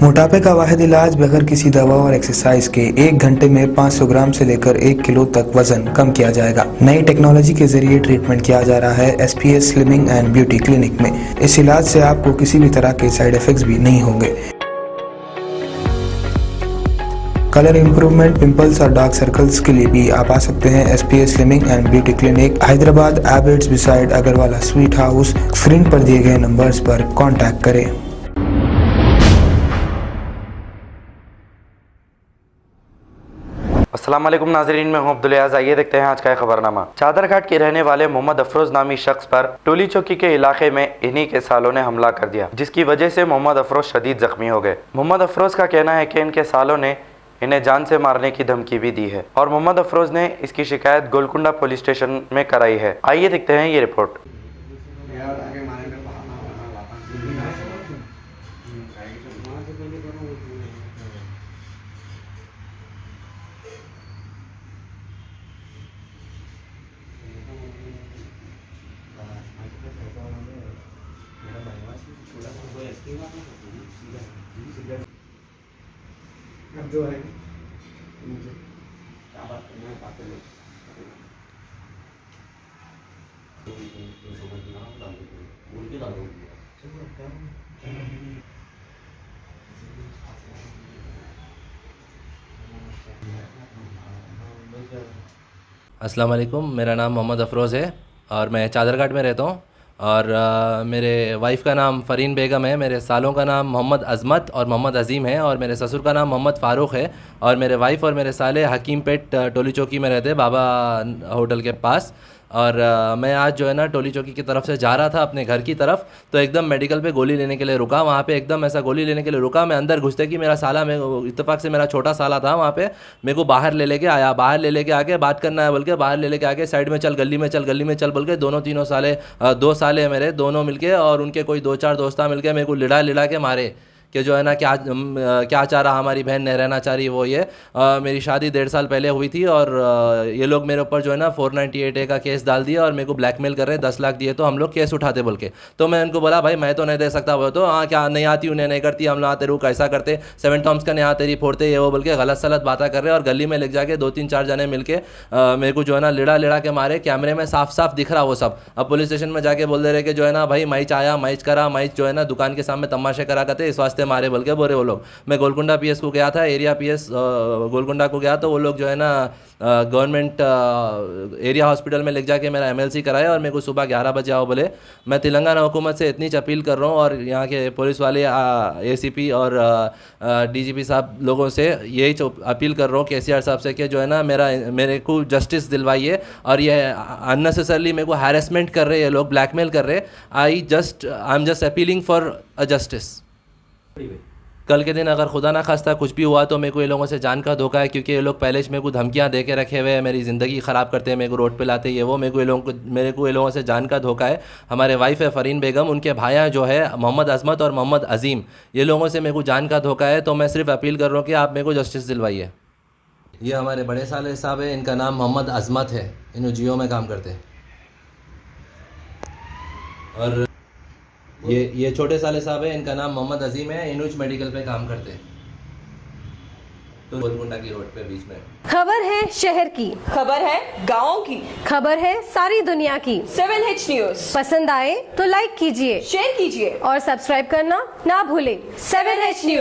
मोटापे का वाहिद इलाज बगैर किसी दवा और एक्सरसाइज के 1 घंटे में 500 ग्राम से लेकर 1 किलो तक वजन कम किया जाएगा। नई टेक्नोलॉजी के जरिए ट्रीटमेंट किया जा रहा है SPS slimming and beauty clinic में। इस इलाज से आपको किसी भी तरह के साइड इफेक्ट्स भी नहीं होंगे। कलर इंप्रूवमेंट, पिंपल्स और डार्क सर्कल्स के लिए भी आप आ सकते हैं SPS slimming and beauty clinic, Hyderabad, एबर्ट्स beside Agarwala sweet house. Screen पर दिए गए नंबर्स पर कॉन्टैक्ट करें। अस्सलाम वालेकुम नाजरीन, मैं हूं अब्दुल अयाज। आइए देखते हैं आज का खबरनामा। चादरघाट के रहने वाले मोहम्मद अफरोज नामी शख्स पर टोली चौकी के इलाके में इन्हीं के सालों ने हमला कर दिया, जिसकी वजह से मोहम्मद अफरोज शदीद जख्मी हो गए। मोहम्मद अफरोज का कहना है कि इनके सालों ने इन्हें जान से मारने की धमकी भी दी है और मोहम्मद अफरोज ने इसकी शिकायत गोलकुंडा पुलिस स्टेशन में कराई है। आइए देखते हैं ये रिपोर्ट। अब जो है मुझे क्या बात करना है बात करें। अस्सलाम वालेकुम, मेरा नाम मोहम्मद अफरोज़ है और मैं चादरघाट में रहता हूँ और मेरे वाइफ़ का नाम फ़रीन बेगम है। मेरे सालों का नाम मोहम्मद अज़मत और मोहम्मद अज़ीम है और मेरे ससुर का नाम मोहम्मद फ़ारूक़ है और मेरे वाइफ़ और मेरे साले हकीम पेट टोली चौकी में रहते हैं, बाबा होटल के पास। और मैं आज जो है ना टोली चौकी की तरफ से जा रहा था अपने घर की तरफ, तो एकदम मेडिकल पे गोली लेने के लिए रुका। वहाँ पे एकदम ऐसा गोली लेने के लिए रुका, मैं अंदर घुसते कि मेरा साला, मैं इत्तेफाक से मेरा छोटा साला था वहाँ पे, मेरे को बाहर ले लेके आया। बाहर ले लेके आके बात करना है बोल के बाहर ले लेके आके साइड में चल, गली में चल, गली में चल बोल के दोनों तीनों साले, 2 साले मेरे दोनों मिलके और उनके कोई 2-4 दोस्ता मिलके मेरे को लिड़ा के मारे कि जो है ना क्या चाह रहा, हमारी बहन नहीं रहना चाह रही। वो ये मेरी शादी 1.5 साल पहले हुई थी और ये लोग मेरे ऊपर जो है ना 498A का केस डाल दिया और मेरे को ब्लैकमेल कर रहे हैं। 10 लाख दिए तो हम लोग केस उठाते बोल के। तो मैं उनको बोला भाई मैं तो नहीं दे सकता। वो तो हाँ क्या नहीं आती, उन्हें नहीं करती, हम लोग आते रुक ऐसा करते 7 टॉम्स का नहीं आते रही फोड़ते ये वो बोल के गलत सलत बातें कर रहे हैं और गली में लेके जाके 2-3-4 जने मिलके मेरे को जो है ना लिड़ा के मारे। कैमरे में साफ साफ दिख रहा वो सब। अब पुलिस स्टेशन में जाके बोल दे रहे कि जो है ना भाई मैच आया, मैच करा, मैच जो है ना दुकान के सामने तमाशे करा करते, इस वास्ते मारे बोल के बोल रहे वो लोग। मैं गोलकुंडा PS को गया था, एरिया PS गोलकुंडा को गया, तो वो लोग जो है ना गवर्नमेंट एरिया हॉस्पिटल में ले जाके मेरा MLC कराया और मेरे को सुबह 11 बजे आओ बोले। मैं तेलंगाना हुकूमत से इतनी अपील कर रहा हूँ और यहाँ के पुलिस वाले ACP और DGP साहब लोगों से यही अपील कर रहा हूँ KCR साहब से कि जो है ना मेरे को जस्टिस दिलवाइए। और ये अननेसेसरली मेरे को हैरेसमेंट कर रहे हैं, लोग ब्लैकमेल कर रहे। I am just appealing for a justice. कल के दिन अगर खुदा ना खास्ता कुछ भी हुआ तो मेरे को ये लोगों से जान का धोखा है, क्योंकि ये लोग पहले से मेरे को धमकियां दे के रखे हुए हैं, मेरी ज़िंदगी ख़राब करते हैं, मेरे को रोड पे लाते ये वो। मेरे को ये लोगों से जान का धोखा है। हमारे वाइफ है फ़रीन बेगम, उनके भाइयाँ जो है मोहम्मद अज़मत और मोहम्मद अज़ीम, ये लोगों से मेरे को जान का धोखा है। तो मैं सिर्फ अपील कर रहा हूँ कि आप मेरे को जस्टिस दिलवाइए। ये हमारे बड़े साले साहब है, इनका नाम मोहम्मद अज़मत है, इन जियो में काम करते हैं। और ये छोटे साले साहब है, इनका नाम मोहम्मद अजीम है, इनूच मेडिकल पे काम करते हैं, तो गोलकुंडा की रोड पे बीच में। खबर है शहर की, खबर है गाँव की, खबर है सारी दुनिया की। 7H न्यूज़ पसंद आए तो लाइक कीजिए, शेयर कीजिए और सब्सक्राइब करना ना भूलें। 7H news.